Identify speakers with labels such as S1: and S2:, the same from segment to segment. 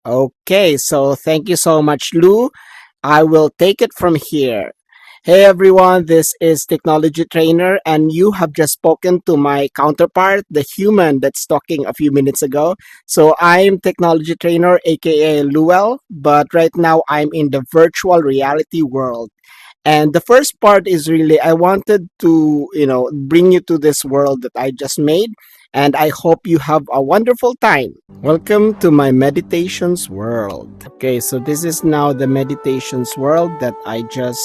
S1: Okay, so thank you so much, Lou. I will take it from here. Hey everyone, this is Technology Trainer, and you have just spoken to my counterpart, the human that's talking a few minutes ago. So I'm Technology Trainer, aka Luel, but right now I'm in the virtual reality world. And the first part is really I wanted to, bring you to this world that I just made, and I hope you have a wonderful time. Welcome to my meditations world. Okay, so this is now the meditations world that I just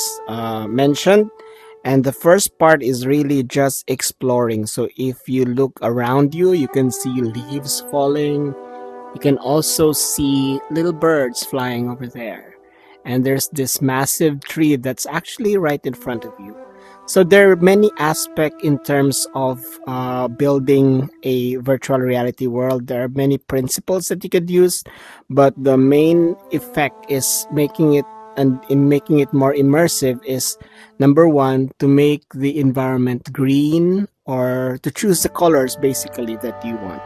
S1: mentioned. And the first part is really just exploring. So if you look around you, you can see leaves falling. You can also see little birds flying over there. And there's this massive tree that's actually right in front of you. So there are many aspects in terms of building a virtual reality world. There are many principles that you could use, but the main effect is making it and in making it more immersive is number one to make the environment green or to choose the colors basically that you want.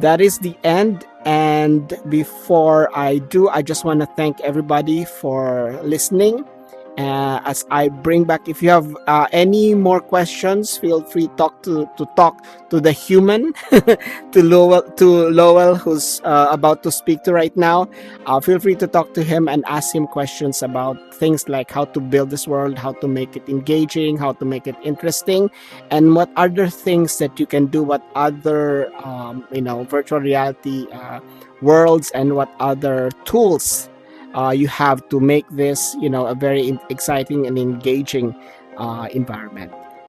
S1: That is the end. And before I do, I just want to thank everybody for listening. As I bring back, if you have any more questions, feel free talk to the human, to Lowell, who's about to speak to right now. Feel free to talk to him and ask him questions about things like how to build this world, how to make it engaging, how to make it interesting, and what other things that you can do, what other virtual reality worlds, and what other tools you have to make this, a very exciting and engaging environment.